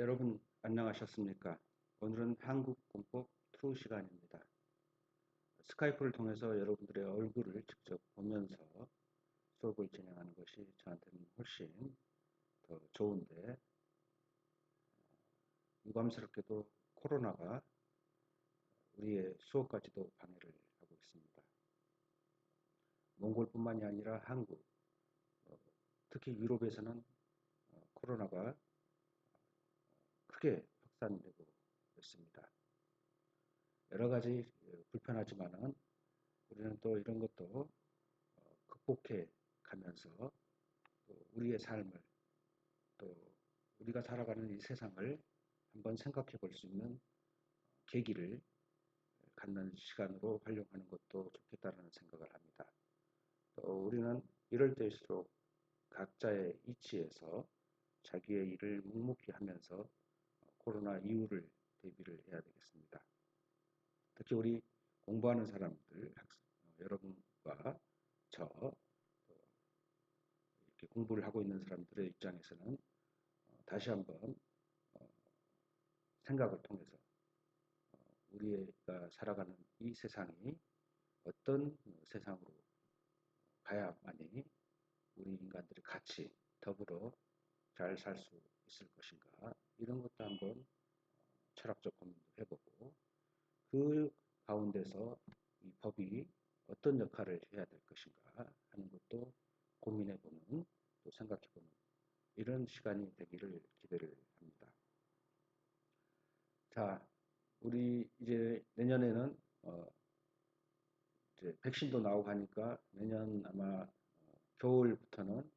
여러분 안녕하셨습니까? 오늘은 한국공법 2 시간입니다. 스카이프를 통해서 여러분들의 얼굴을 직접 보면서 수업을 진행하는 것이 저한테는 훨씬 더 좋은데, 유감스럽게도 코로나가 우리의 수업까지도 방해를 하고 있습니다. 몽골뿐만이 아니라 한국, 특히 유럽에서는 코로나가 크게 확산되고 있습니다. 여러 가지 불편하지만은 우리는 또 이런 것도 극복해 가면서 또 우리의 삶을, 또 우리가 살아가는 이 세상을 한번 생각해 볼 수 있는 계기를 갖는 시간으로 활용하는 것도 좋겠다는 생각을 합니다. 또 우리는 이럴 때일수록 각자의 이치에서 자기의 일을 묵묵히 하면서 코로나 이후를 대비를 해야 되겠습니다. 특히 우리 공부하는 사람들, 여러분과 저, 이렇게 공부를 하고 있는 사람들의 입장에서는 다시 한번 생각을 통해서 우리가 살아가는 이 세상이 어떤 세상으로 가야만이 우리 인간들이 같이 더불어 잘 살 수 있을 것인가, 이런 것도 한번 철학적 고민도 해보고, 그 가운데서 이 법이 어떤 역할을 해야 될 것인가 하는 것도 고민해보는, 또 생각해보는 이런 시간이 되기를 기대를 합니다. 자, 우리 이제 내년에는 이제 백신도 나오고 하니까 내년 아마 겨울부터는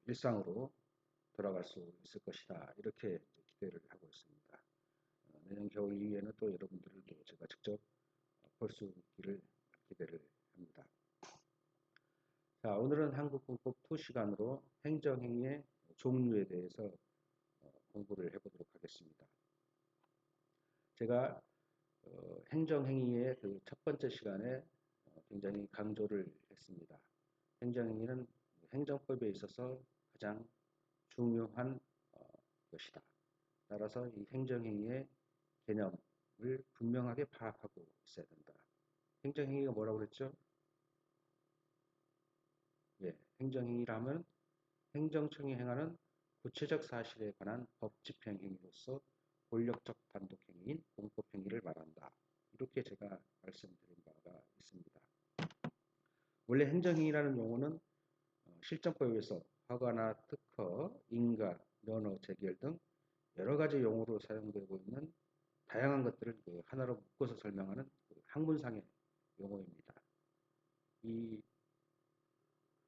일상으로 돌아갈 수 있을 것이다, 이렇게 기대를 하고 있습니다. 내년 겨울 이후에는 또 여러분들을 또 제가 직접 볼 수 있기를 기대를 합니다. 자, 오늘은 한국공법 2 시간으로 행정행위의 종류에 대해서 공부를 해보도록 하겠습니다. 제가 행정행위의 그 첫 번째 시간에 굉장히 강조를 했습니다. 행정행위는 행정법에 있어서 가장 중요한 것이다. 따라서 이 행정행위의 개념을 분명하게 파악하고 있어야 된다. 행정행위가 뭐라고 그랬죠? 예, 행정행위라면 행정청이 행하는 구체적 사실에 관한 법 집행 행위로서 권력적 단독 행위인 공법 행위를 말한다. 이렇게 제가 말씀드린 바가 있습니다. 원래 행정행위라는 용어는 실정법에서 허가나 특허, 인가, 면허, 재결 등 여러 가지 용어로 사용되고 있는 다양한 것들을 하나로 묶어서 설명하는 학문상의 용어입니다.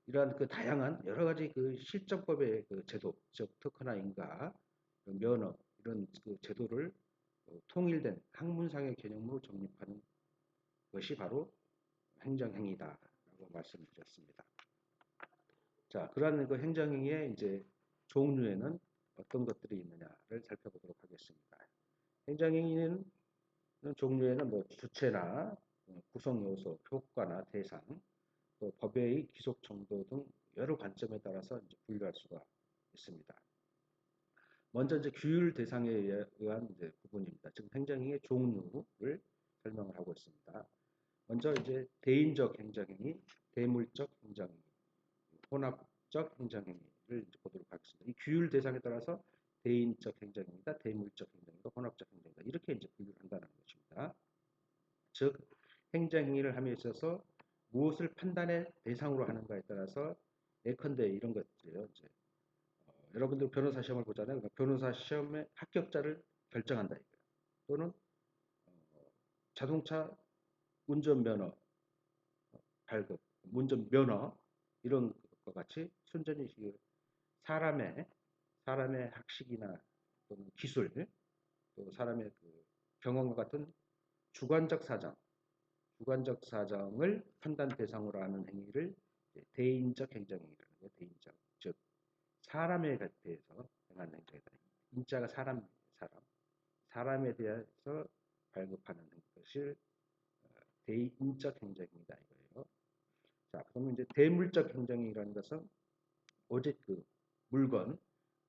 이러한 그 다양한 여러 가지 그 실정법의 그 제도, 즉 특허나 인가, 면허, 이런 그 제도를 통일된 학문상의 개념으로 정립하는 것이 바로 행정행위다라고 말씀드렸습니다. 자, 그러한 그 행정행위의 이제 종류에는 어떤 것들이 있느냐를 살펴보도록 하겠습니다. 행정행위는 종류에는 뭐 주체나 구성 요소, 효과나 대상, 또 법의 기속 정도 등 여러 관점에 따라서 이제 분류할 수가 있습니다. 먼저 이제 규율 대상에 의한 이제 구분입니다. 지금 행정행위의 종류를 설명을 하고 있습니다. 먼저 이제 대인적 행정행위, 대물적 행정행위, 혼합적 행정행위를 이제 보도록 하겠습니다. 이 규율 대상에 따라서 대인적 행정행위다, 대물적 행정행위다, 혼합적 행정행위다, 이렇게 이제 분류를 한다는 것입니다. 즉 행정행위를 함에 있어서 무엇을 판단의 대상으로 하는가에 따라서 예컨대 이런 것들이에요. 이제 여러분들 변호사 시험을 보잖아요. 그러니까 변호사 시험의 합격자를 결정한다 이거예요. 또는 자동차 운전면허 발급, 운전면허 이런 것과 같이 순전히 사람의 학식이나 또는 기술, 또 사람의 그 경험과 같은 주관적 사정을 판단 대상으로 하는 행위를 대인적 행정행위라는 거예요. 대인적, 즉 사람에 대해서 행하는 행정이다. 인자가 사람에 대해서 발급하는 것을 대인적 행정이다 이거예요. 자, 그러면 이제 대물적 행정이라는 것은 오직 그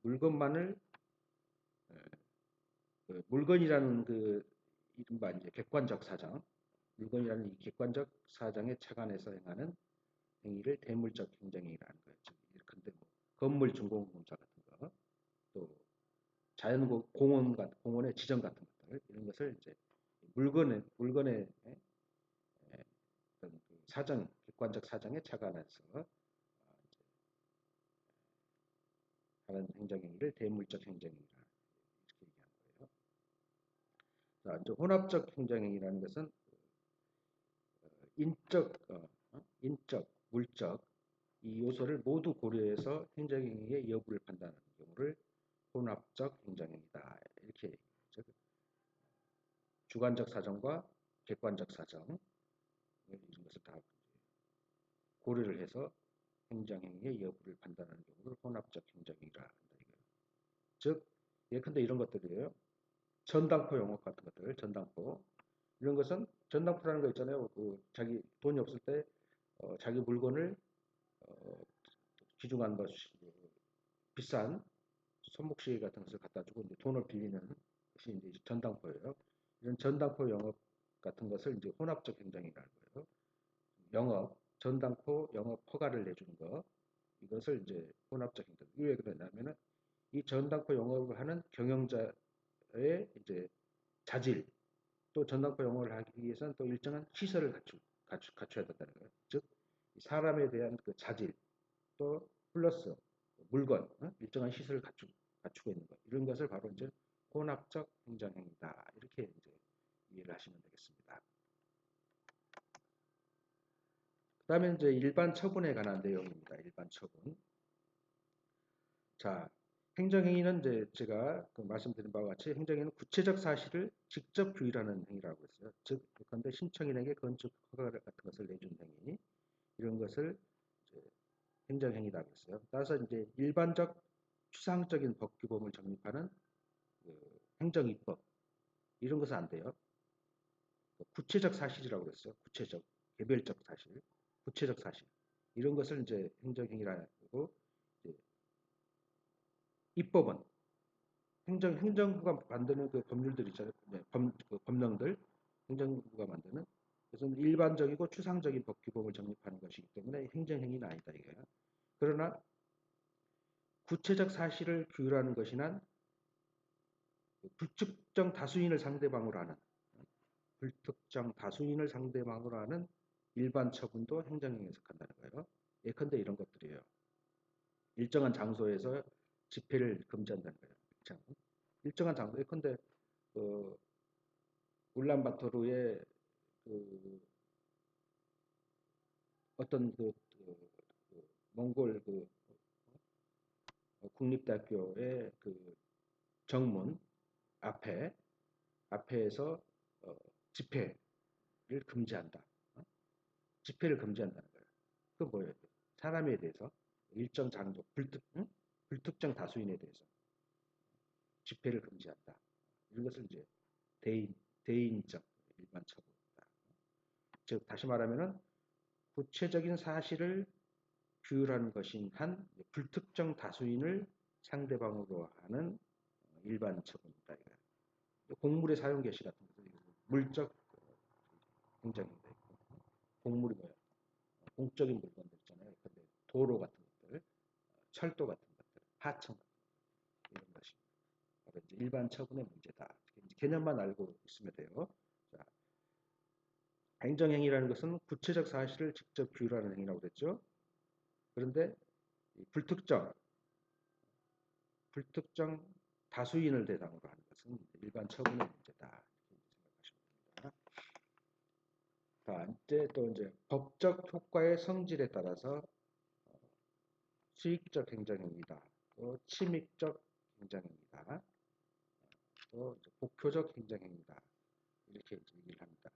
물건만을 그 물건이라는 그 이른바 이제 객관적 사정, 물건이라는 이 객관적 사정에 착안해서 행하는 행위를 대물적 행정행위라는 거예요. 즉, 근데 뭐 건물 준공공사 같은 거, 또 자연 공원의 지정 같은 것들 이런 것을 이제 물건의 어떤 그 사정, 객관적 사정에 착안해서 하는 행정행위를 대물적 행정행위라 이렇게 얘기하는 거예요. 자, 이제 혼합적 행정행위라는 것은 인적, 물적 이 요소를 모두 고려해서 행정행위의 여부를 판단하는 경우를 혼합적 행정행위다 이렇게 얘기하죠. 주관적 사정과 객관적 사정 이런 것을 다 고려를 해서 행정행위의 여부를 판단하는 경우를 혼합적 행정행위라 한다 이거예요. 즉 예컨대 이런 것들이에요. 전당포 영업 같은 것들, 전당포 이런 것은 전당포라는 거 있잖아요. 그 자기 돈이 없을 때 자기 물건을 어, 귀중한 것, 비싼 손목시계 같은 것을 갖다 주고 이제 돈을 빌리는 것이 이제 전당포예요. 이런 전당포 영업 같은 것을 이제 혼합적 행정이라는 거예요. 영업, 전당포 영업 허가를 내주는 것, 이것을 이제 혼합적 행정. 이게 왜 그러냐면은 이 전당포 영업을 하는 경영자의 이제 자질, 또 전당포 영업을 하기 위해서는 또 일정한 시설을 갖춰야 된다는 거예요. 즉, 사람에 대한 그 자질, 또 플러스 물건, 일정한 시설을 갖추고 있는 것. 이런 것을 바로 이제 혼합적 행정행위다. 이렇게 이제 이해를 하시면 되겠습니다. 그 다음에 이제 일반 처분에 관한 내용입니다. 일반 처분. 자, 행정행위는 이제 제가 그 말씀드린 바와 같이 행정행위는 구체적 사실을 직접 규율하는 행위라고 했어요. 즉, 예컨대 신청인에게 건축 허가 같은 것을 내준 행위, 이런 것을 이제 행정행위라고 했어요. 따라서 이제 일반적 추상적인 법규범을 정립하는 그 행정입법 이런 것은 안 돼요. 구체적 사실이라고 그랬어요. 구체적, 개별적 사실, 구체적 사실 이런 것을 이제 행정행위라고 이제 입법은 행정부가 만드는 그 법률들 있잖아요. 네, 그 법령들 행정부가 만드는 그래서 일반적이고 추상적인 법규범을 정립하는 것이기 때문에 행정행위는 아니다 이거예요. 그러나 구체적 사실을 규율하는 것이란 불특정 다수인을 상대방으로 하는 불특정 다수인을 상대방으로 하는 일반 처분도 행정행위에 속한다는 거예요. 예컨대 이런 것들이에요. 일정한 장소에서 집회를 금지한다는 거예요. 일정한 장소. 예컨대 울란바토르의 그 어떤 몽골 국립대학교의 그 정문 앞에서 집회를 금지한다. 집회를 금지한다는 거예요. 그 뭐예요? 사람에 대해서 일정 장소, 불특정 다수인에 대해서 집회를 금지한다. 이런 것을 이제 대인적 일반 처분이다. 즉 다시 말하면은 구체적인 사실을 규율하는 것인 한 불특정 다수인을 상대방으로 하는 일반 처분이다. 공물의 사용 개시 같은 것은 물적 행정입니다. 공물이 뭐야? 공적인 물건들 있잖아요. 근데 도로 같은 것들, 철도 같은 것들, 하청 이런 것이 바로 이제 일반 처분의 문제다. 개념만 알고 있으면 돼요. 자, 행정행위라는 것은 구체적 사실을 직접 규율하는 행위라고 그랬죠. 그런데 불특정 다수인을 대상으로 하는 것은 일반 처분의 문제다. 이렇게 생각하시면 됩니다. 자, 이제 법적 효과의 성질에 따라서 수익적 행정행위다. 또 침입적 행정행위다. 또 복효적 행정행위다. 이렇게 얘기를 합니다.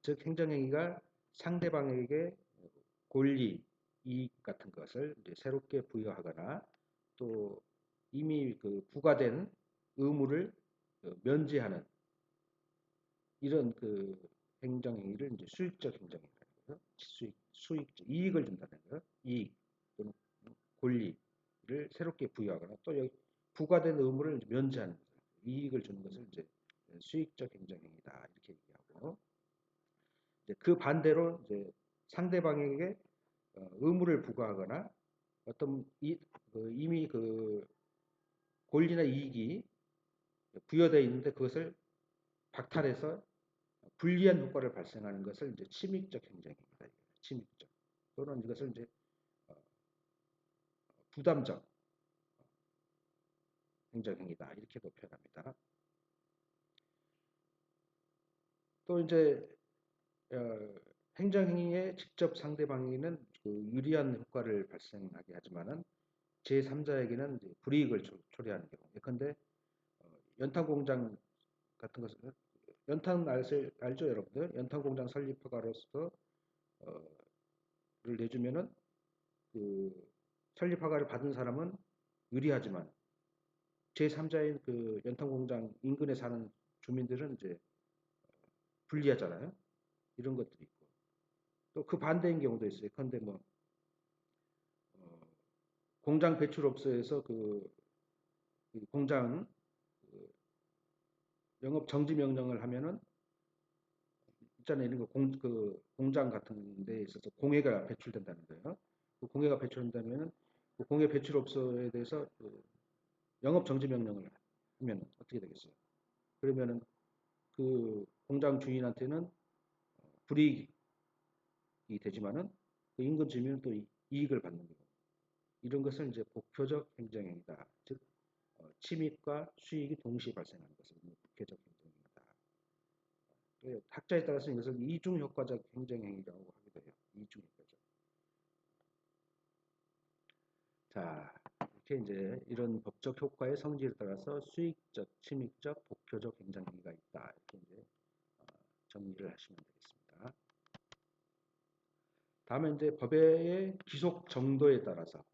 즉 행정행위가 상대방에게 권리, 이익 같은 것을 이제 새롭게 부여하거나 또 이미 그 부과된 의무를 면제하는 이런 그 행정행위를 이제 수익적 행정행위라는 거예요. 수익적 이익을 준다는 거예요. 이익 또는 권리를 새롭게 부여하거나 또 여기 부과된 의무를 면제하는 거죠. 이익을 주는 것을 이제 수익적 행정행위다 이렇게 얘기하고, 이제 그 반대로 이제 상대방에게 의무를 부과하거나 어떤 이미 그 권리나 이익이 부여되어 있는데 그것을 박탈해서 불리한 효과를 발생하는 것을 이제 침입적 행정행위다. 침입적, 또는 이것을 이제 어, 부담적 행정행위다 이렇게도 표현합니다. 또 이제 행정행위의 직접 상대방에게는 그 유리한 효과를 발생하게 하지만은 제3자에게는 불이익을 초래하는 경우. 예컨대 연탄공장 같은 것을, 연탄 알죠 여러분들? 연탄공장 설립 허가로서 를 내주면은 그 설립 허가를 받은 사람은 유리하지만 제3자인 그 연탄공장 인근에 사는 주민들은 이제 불리하잖아요. 이런 것들이 있고, 또 그 반대인 경우도 있어요. 그런데 뭐 어, 공장 배출업소에서 그 공장 그 영업 정지 명령을 하면은 있잖아요. 이런 거 그 공장 같은 데 있어서 공해가 배출된다는 거예요. 그 공해가 배출된다면은 그 공해 배출업소에 대해서 그 영업 정지 명령을 하면 어떻게 되겠어요? 그러면은 그 공장 주인한테는 불이익이 되지만은 그 인근 주민은 또 이익을 받는 거고, 이런 것을 이제 복표적 행정행위다. 즉 침입과 수익이 동시에 발생하는 것을 복표적 행정행위다. 학자에 따라서 이것을 이중 효과적 행정행위라고 하기도 해요. 이중 효과적. 자, 이렇게 이제 이런 법적 효과의 성질에 따라서 수익적, 침입적, 복표적 행정행위가 있다. 이렇게 이제 정리를 하시면 되겠습니다. 다음에 이제 법의 기속 정도에 따라서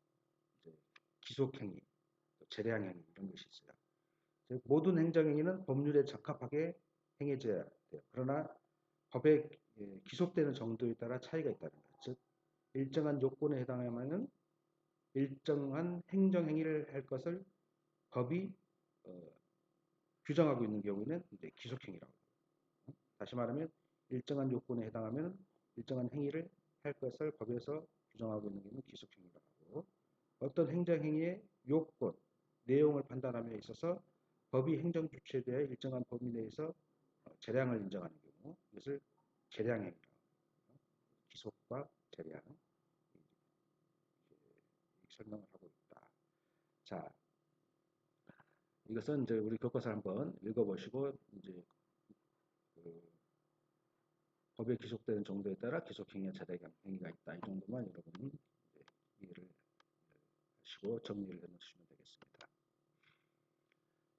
이제 기속행위, 재량행위 이런 것이 있어요. 즉 모든 행정행위는 법률에 적합하게 행해져야 돼요. 그러나 법에 기속되는 정도에 따라 차이가 있다는 거죠. 즉 일정한 요건에 해당하면 일정한 행정행위를 할 것을 법이 규정하고 있는 경우에는 이제 기속행위라고 해요. 다시 말하면 일정한 요건에 해당하면 일정한 행위를 할 것을 법에서 규정하고 있는 경우는 기속행위라고 하고, 어떤 행정행위의 요건, 내용을 판단함에 있어서 법이 행정 주체에 대해 일정한 범위 내에서 재량을 인정하는 경우, 이것을 재량행위라고 해요. 기속과 재량 설명을 하고 있다. 자, 이것은 이제 우리 교과서 한번 읽어보시고 이제 그 법에 기속되는 정도에 따라 기속행위와 재량행위가 있다. 이 정도만 여러분이 이해를 하시고 정리를 해놓으시면 되겠습니다.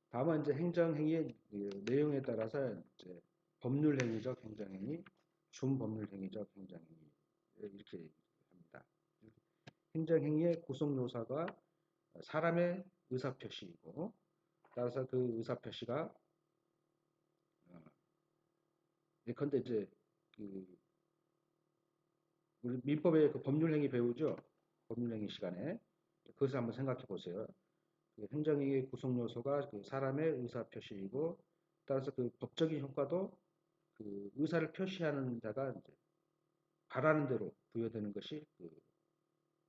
다음은 이제 행정행위의 내용에 따라서 이제 법률행위적 행정행위, 준법률행위적 행정행위 이렇게 합니다. 행정행위의 구성요소가 사람의 의사표시이고, 따라서 그 의사표시가 예컨대 이제 그 우리 민법의 그 법률행위 배우죠. 법률행위 시간에 그것을 한번 생각해 보세요. 그 행정행위의 구성요소가 그 사람의 의사표시이고, 따라서 그 법적인 효과도 그 의사를 표시하는 자가 이제 바라는 대로 부여되는 것이 그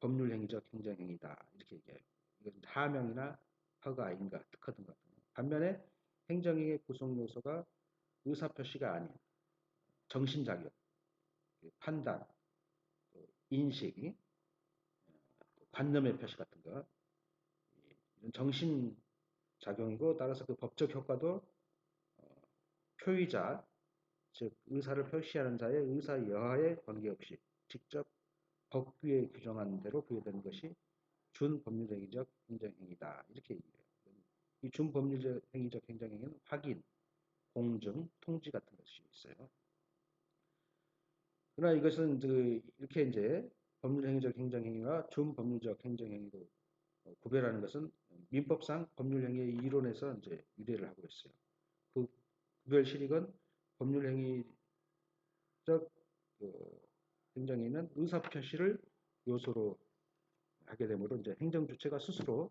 법률행위적 행정행위다. 이렇게 얘기해요. 이것은 하명이나 허가, 인가, 특허 등 같은 거. 반면에 행정행위의 구성요소가 의사표시가 아닌 정신작용, 판단, 인식, 관념의 표시 같은 거, 이런 정신작용이고, 따라서 그 법적 효과도 표의자, 즉 의사를 표시하는 자의 의사 여하에 관계없이 직접 법규에 규정한 대로 부여되는 것이 준법률행위적 행정행위다. 이렇게 얘기해요. 이 준법률행위적 행정행위는 확인, 공증, 통지 같은 것이 있어요. 그러나 이것은 이렇게 이제 법률행위적 행정행위와 준법률적 행정행위로 구별하는 것은 민법상 법률행위의 이론에서 이제 유래를 하고 있어요. 그 구별 실익은 법률행위적 행정행위는 의사표시를 요소로 하게 되므로 이제 행정주체가 스스로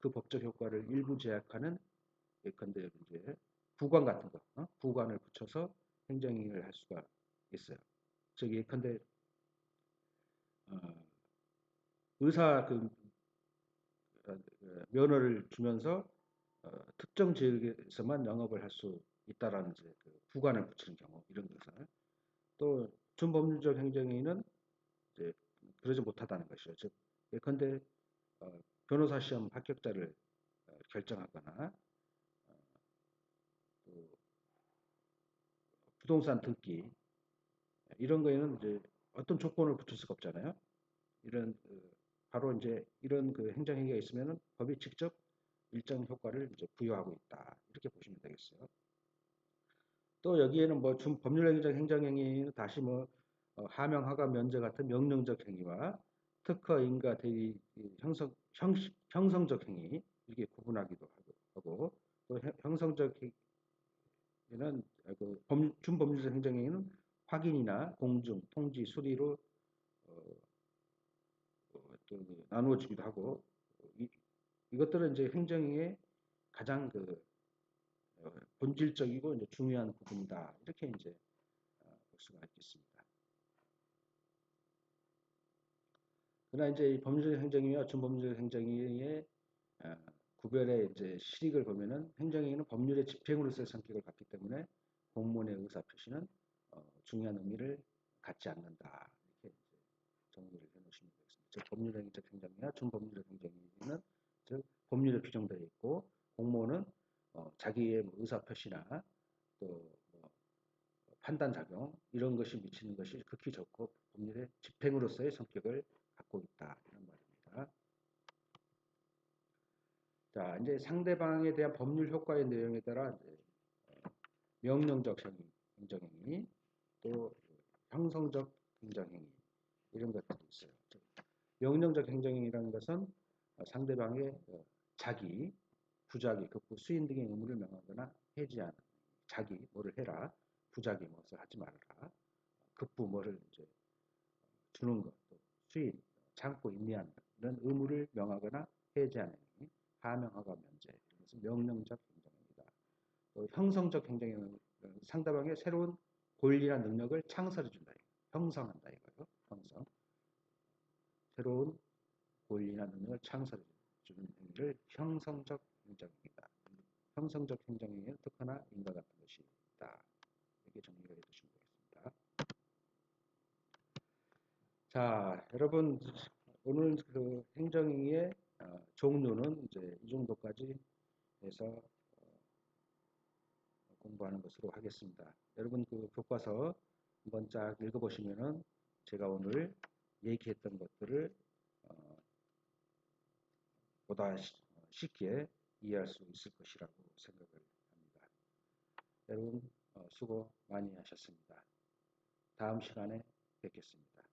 그 법적 효과를 일부 제약하는 예컨대 이제 부관 같은 거, 부관을 붙여서 행정행위를 할 수가 있어요. 즉 예컨대 어, 의사 면허를 주면서 특정 지역에서만 영업을 할 수 있다라는 이제 그 부관을 붙이는 경우 이런 것을 또 준법률적 행정행위는 이제 그러지 못하다는 것이죠. 즉 예컨대 어, 변호사 시험 합격자를 결정하거나 또 부동산 등기 이런 거에는 이제 어떤 조건을 붙일 수가 없잖아요. 이런 바로 이제 이런 그 행정행위가 있으면은 법이 직접 일정 효과를 이제 부여하고 있다 이렇게 보시면 되겠어요. 또 여기에는 뭐 법률행위적 행정행위는 다시 뭐 하명, 하가, 면제 같은 명령적 행위와 특허, 인가, 대리, 형성적 행위 이렇게 구분하기도 하고 또 형성적 행위는 그 준법률적 행정행위는 확인이나 공증, 통지, 수리로 또 나누어지기도 하고 이것들은 이제 행정의 가장 그 본질적이고 이제 중요한 부분이다 이렇게 이제 볼 수가 있겠습니다. 그러나 이제 이 법률적 행정위와 준법률적 행정위의 구별의 이제 실익을 보면은 행정위는 법률의 집행으로서의 성격을 갖기 때문에 공무원의 의사 표시는 중요한 의미를 갖지 않는다 이렇게 이제 정리를 해놓으시면 되겠습니다. 즉 법률적 행정위와 준법률적 행정위는 즉 법률에 규정되어 있고 공무원은 자기의 뭐 의사 표시나 또뭐 판단 작용 이런 것이 미치는 것이 극히 적고 법률의 집행으로서의 성격을 갖고 있다 이런 말입니다. 자 이제 상대방에 대한 법률 효과의 내용에 따라 이제 명령적 행정행위 또 형성적 행정행위 이런 것들이 있어요. 명령적 행정행위라는 것은 상대방의 자기, 부자기, 급부, 수인 등의 의무를 명하거나 해지하는 자기 뭐를 해라, 부자기 무엇을 하지 말아라, 급부 뭐를 이제 주는 것, 또 수인, 참고 인내하는 것, 이런 의무를 명하거나 해제하는 행위, 하명하가 면제, 이런 것은 명령적 행정입니다. 또 형성적 행정은 상대방의 새로운 권리나 능력을 창설해 준다. 형성한다 이거요. 형성. 새로운 권리나 능력을 창설해 주는 행위를 형성적 행정입니다. 형성적 행정행위는 특허나 인가 같은 것이 있다. 이렇게 정리를 해주시면 되겠습니다. 자, 여러분 오늘 그 행정행위의 종류는 이제 이 정도까지 해서 공부하는 것으로 하겠습니다. 여러분 그 교과서 한번 쫙 읽어보시면은 제가 오늘 얘기했던 것들을 보다 쉽게 이해할 수 있을 것이라고 생각을 합니다. 여러분 수고 많이 하셨습니다. 다음 시간에 뵙겠습니다.